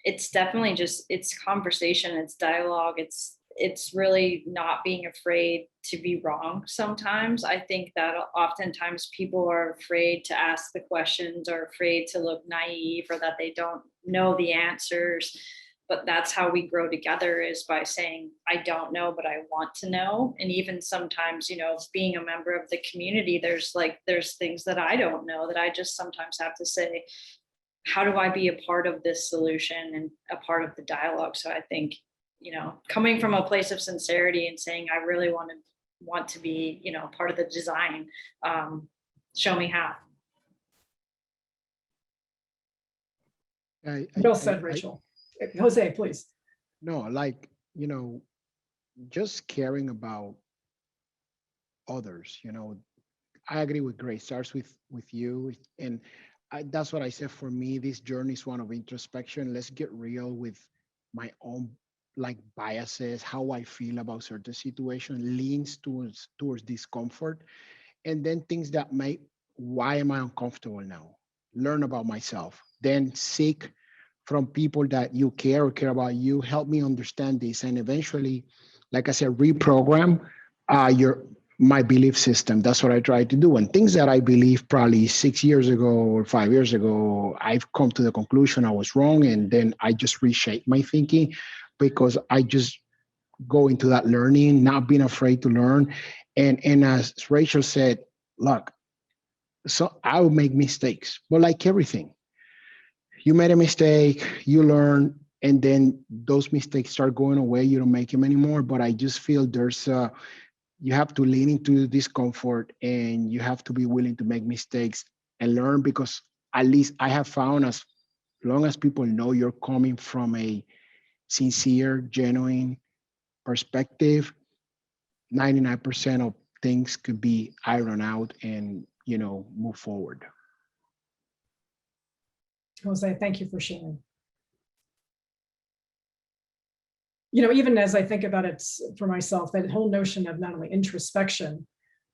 it's definitely just, it's conversation, it's dialogue, it's really not being afraid to be wrong sometimes. I think that oftentimes people are afraid to ask the questions or afraid to look naive or that they don't know the answers. But that's how we grow together, is by saying, I don't know, but I want to know. And even sometimes, being a member of the community, there's things that I don't know that I just sometimes have to say, how do I be a part of this solution and a part of the dialogue? So I think, coming from a place of sincerity and saying, I really want to be, part of the design, show me how. Well said, Rachel. Jose, please. No, just caring about others, I agree with Grace. Starts with you. And that's what I said. For me, this journey is one of introspection. Let's get real with my own biases, how I feel about certain situations, leans towards discomfort. And then things that why am I uncomfortable now? Learn about myself. Then seek from people that you care or care about you, help me understand this. And eventually, like I said, reprogram my belief system. That's what I try to do. And things that I believe probably 6 years ago or 5 years ago, I've come to the conclusion I was wrong. And then I just reshape my thinking, because I just go into that learning, not being afraid to learn. And as Rachel said, look, so I will make mistakes, but like everything, you made a mistake, you learn, and then those mistakes start going away. You don't make them anymore. But I just feel you have to lean into discomfort, and you have to be willing to make mistakes and learn, because at least I have found, as long as people know you're coming from a sincere, genuine perspective, 99% of things could be ironed out and, move forward. Jose, thank you for sharing. Even as I think about it for myself, that whole notion of not only introspection,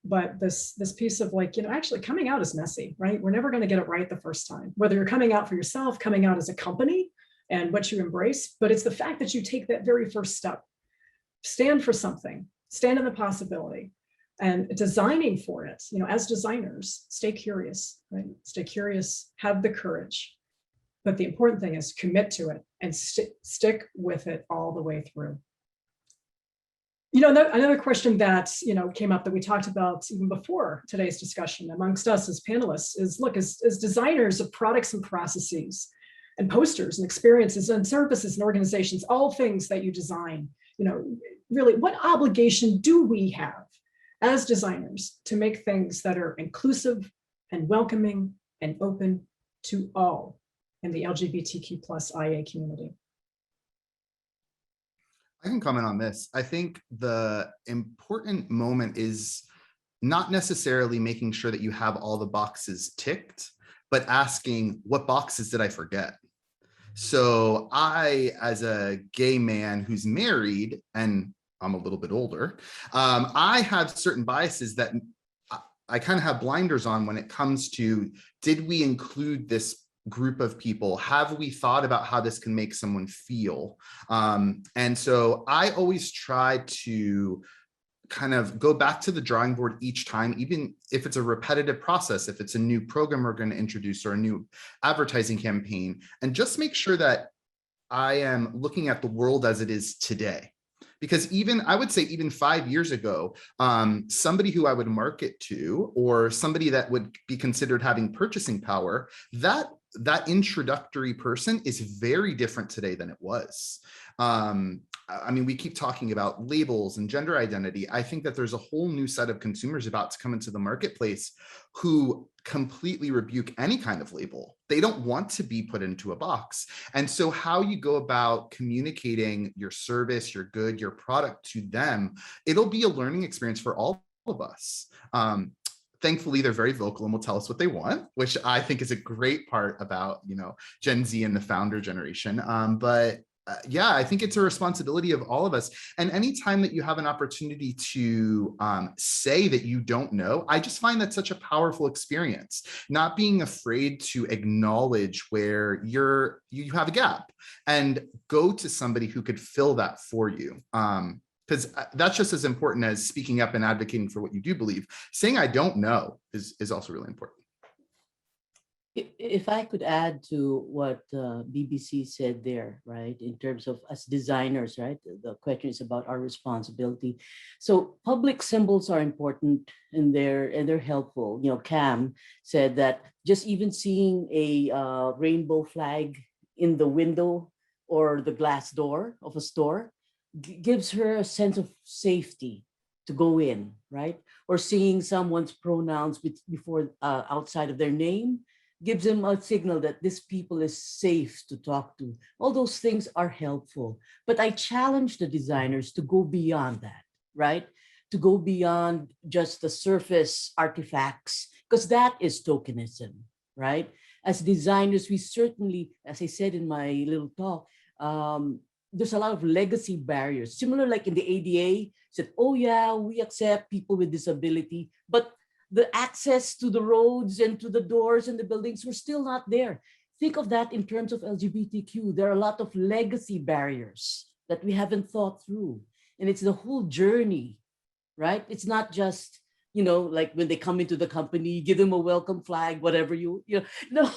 but this piece of actually coming out is messy, right? We're never going to get it right the first time, whether you're coming out for yourself, coming out as a company and what you embrace, but it's the fact that you take that very first step, stand for something, stand in the possibility, and designing for it. As designers, stay curious, right? Stay curious, have the courage. But the important thing is commit to it and stick with it all the way through. Another question that came up that we talked about even before today's discussion amongst us as panelists is, look, as designers of products and processes and posters and experiences and services and organizations, all things that you design, really, what obligation do we have as designers to make things that are inclusive and welcoming and open to all in the LGBTQ plus IA community? I can comment on this. I think the important moment is not necessarily making sure that you have all the boxes ticked, but asking, what boxes did I forget? So I, as a gay man who's married, and I'm a little bit older, I have certain biases that I kind of have blinders on when it comes to, did we include this group of people? Have we thought about how this can make someone feel? And so I always try to kind of go back to the drawing board each time, even if it's a repetitive process, if it's a new program we're going to introduce or a new advertising campaign, and just make sure that I am looking at the world as it is today. Because even, I would say even 5 years ago, somebody who I would market to, or somebody that would be considered having purchasing power, that introductory person is very different today than it was. I mean, we keep talking about labels and gender identity. I think that there's a whole new set of consumers about to come into the marketplace who completely rebuke any kind of label. They don't want to be put into a box. And so how you go about communicating your service, your good, your product to them, it'll be a learning experience for all of us. Thankfully, they're very vocal and will tell us what they want, which I think is a great part about, you know, Gen Z and the founder generation. Yeah, I think it's a responsibility of all of us. And anytime that you have an opportunity to say that you don't know, I just find that such a powerful experience. Not being afraid to acknowledge where you have a gap and go to somebody who could fill that for you. Because that's just as important as speaking up and advocating for what you do believe. Saying I don't know is also really important. If I could add to what BBC said there, right, in terms of as designers, right, the question is about our responsibility. So public symbols are important and they're helpful. You know, Cam said that just even seeing a rainbow flag in the window or the glass door of a store gives her a sense of safety to go in, right? Or seeing someone's pronouns before outside of their name gives them a signal that this people is safe to talk to. All those things are helpful, but I challenge the designers to go beyond that, right? To go beyond just the surface artifacts, because that is tokenism, right? As designers, we certainly, as I said in my little talk, there's a lot of legacy barriers. Similar like in the ADA, said, oh yeah, we accept people with disability, but the access to the roads and to the doors and the buildings were still not there. Think of that in terms of LGBTQ. There are a lot of legacy barriers that we haven't thought through. And it's the whole journey, right? It's not just, you know, like when they come into the company, give them a welcome flag, whatever you know, no,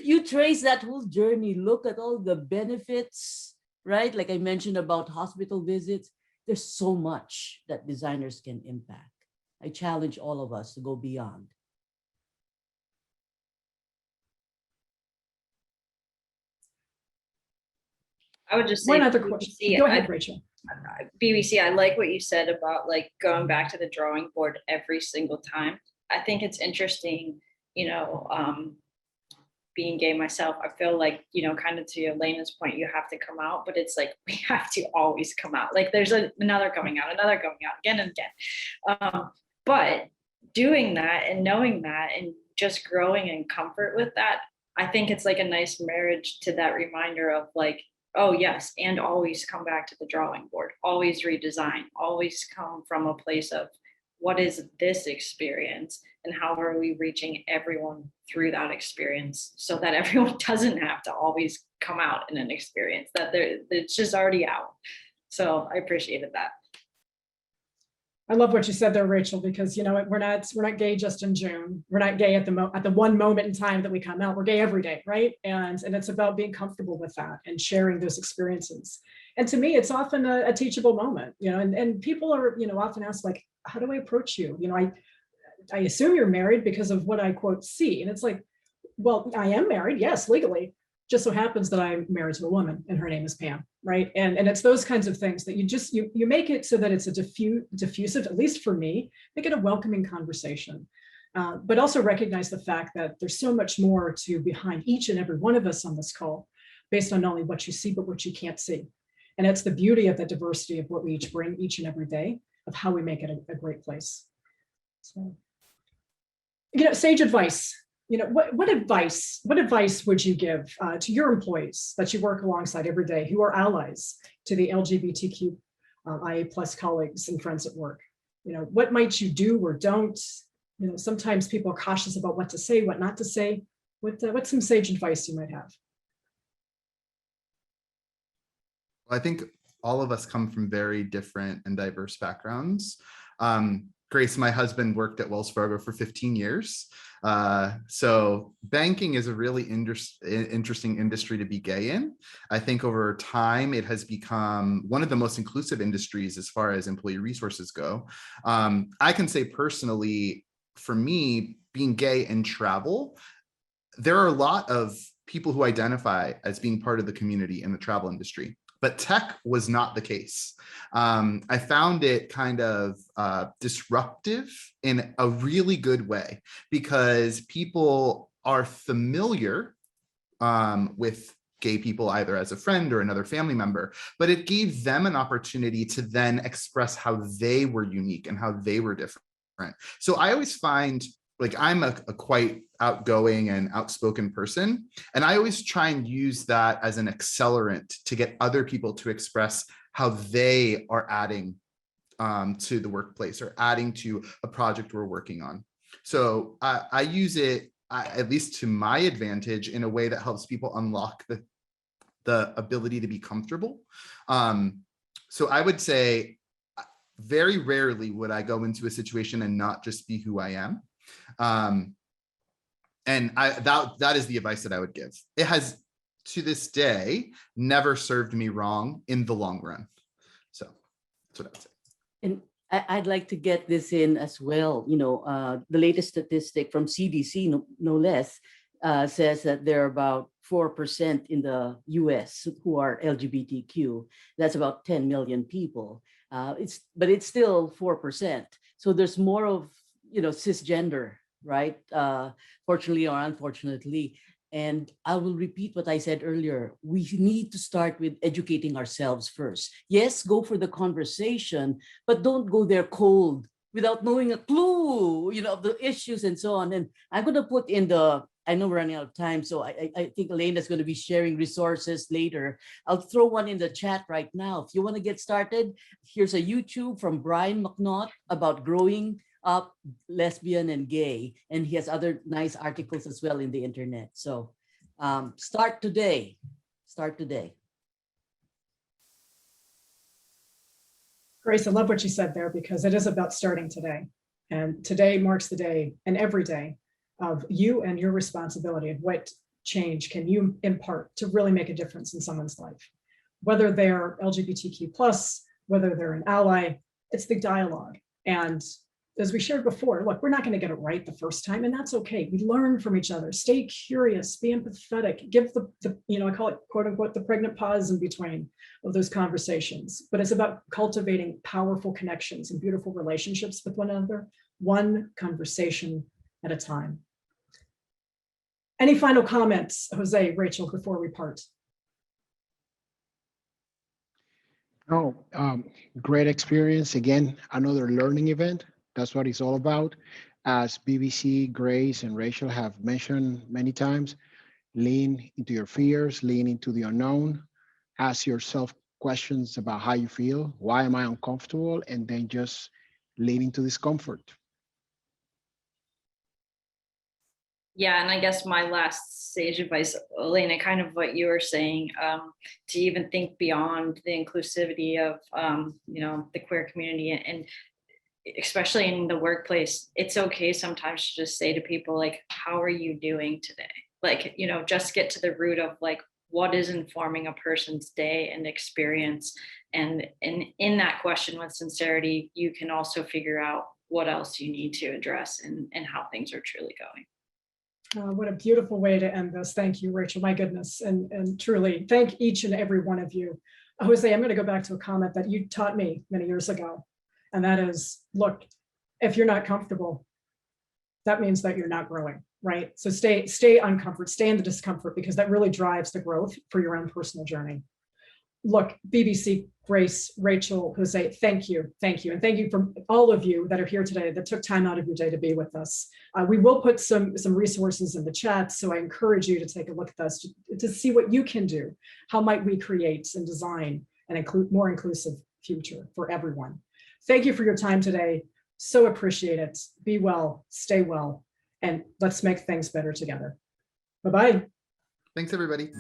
you trace that whole journey, look at all the benefits, right? Like I mentioned about hospital visits, there's so much that designers can impact. I challenge all of us to go beyond. I would just say, One other question. Go ahead, Rachel. BBC, I like what you said about like going back to the drawing board every single time. I think it's interesting, you know, being gay myself, I feel like, you know, kind of to Elaina's point, you have to come out, but it's like, we have to always come out. Like there's another coming out again and again. But doing that and knowing that and just growing in comfort with that, I think it's like a nice marriage to that reminder of like, oh yes, and always come back to the drawing board, always redesign, always come from a place of what is this experience and how are we reaching everyone through that experience so that everyone doesn't have to always come out in an experience, that it's just already out. So I appreciated that. I love what you said there, Rachel, because you know we're not gay just in June. We're not gay at the one moment in time that we come out. We're gay every day, right? And it's about being comfortable with that and sharing those experiences. And to me, it's often a teachable moment, you know. And people are, you know, often asked like, how do I approach you? You know, I assume you're married because of what I quote see, and it's like, well, I am married, yes, legally. Just so happens that I'm married to a woman and her name is Pam, right? And it's those kinds of things that you make it so that it's a diffusive, at least for me, make it a welcoming conversation. But also recognize the fact that there's so much more to behind each and every one of us on this call, based on not only what you see, but what you can't see. And it's the beauty of the diversity of what we each bring each and every day, of how we make it a great place. So, you know, sage advice. You know, what advice would you give to your employees that you work alongside every day who are allies to the LGBTQ IA+ colleagues and friends at work? You know, what might you do or don't? You know, sometimes people are cautious about what to say, what not to say. What's some sage advice you might have? Well, I think all of us come from very different and diverse backgrounds. Grace, my husband, worked at Wells Fargo for 15 years. So banking is a really interesting industry to be gay in. I think over time, it has become one of the most inclusive industries as far as employee resources go. I can say personally, for me, being gay in travel, there are a lot of people who identify as being part of the community in the travel industry, but tech was not the case. I found it kind of disruptive in a really good way because people are familiar with gay people either as a friend or another family member, but it gave them an opportunity to then express how they were unique and how they were different. So I always find, like, I'm a quite outgoing and outspoken person, and I always try and use that as an accelerant to get other people to express how they are adding to the workplace or adding to a project we're working on. So I use it, at least to my advantage, in a way that helps people unlock the ability to be comfortable. So I would say very rarely would I go into a situation and not just be who I am. And that is the advice that I would give. It has, to this day, never served me wrong in the long run. So that's what I would say. And I'd like to get this in as well. You know, the latest statistic from CDC, no less, says that there are about 4% in the US who are LGBTQ. That's about 10 million people. But it's still 4%. So there's more of, you know, cisgender, right? Fortunately or unfortunately. And I will repeat what I said earlier. We need to start with educating ourselves first. Yes, go for the conversation, but don't go there cold without knowing a clue, you know, of the issues and so on. And I'm going to put in I know we're running out of time, so I think Elaina is going to be sharing resources later. I'll throw one in the chat right now. If you want to get started, here's a YouTube from Brian McNaught about growing up lesbian and gay, and he has other nice articles as well in the internet. So start today. Grace, I love what you said there, because it is about starting today. And today marks the day, and every day, of you and your responsibility of what change can you impart to really make a difference in someone's life. Whether they're LGBTQ+, whether they're an ally, it's the dialogue. And as we shared before, look, we're not going to get it right the first time, and that's okay. We learn from each other. Stay curious, be empathetic, give the I call it, quote unquote, the pregnant pause in between of those conversations. But it's about cultivating powerful connections and beautiful relationships with one another, one conversation at a time. Any final comments, Jose, Rachel, before we part? Oh, great experience. Again, another learning event. That's what it's all about. As BBC, Grace, and Rachel have mentioned many times, lean into your fears, lean into the unknown, ask yourself questions about how you feel, why am I uncomfortable, and then just lean into discomfort. Yeah, and I guess my last sage advice, Elaina, kind of what you were saying, to even think beyond the inclusivity of, the queer community, and especially in the workplace, it's okay sometimes to just say to people, like, how are you doing today? Like, just get to the root of, like, what is informing a person's day and experience. And in that question with sincerity, you can also figure out what else you need to address and how things are truly going. What a beautiful way to end this. Thank you, Rachel. My goodness. And truly, thank each and every one of you. Jose, I'm going to go back to a comment that you taught me many years ago. And that is, look, if you're not comfortable, that means that you're not growing, right? So stay uncomfort, stay in the discomfort, because that really drives the growth for your own personal journey. Look, BBC, Grace, Rachel, Jose, thank you. And thank you for all of you that are here today that took time out of your day to be with us. We will put some resources in the chat, so I encourage you to take a look at this to see what you can do. How might we create and design an more inclusive future for everyone? Thank you for your time today. So appreciate it. Be well, stay well, and let's make things better together. Bye-bye. Thanks, everybody.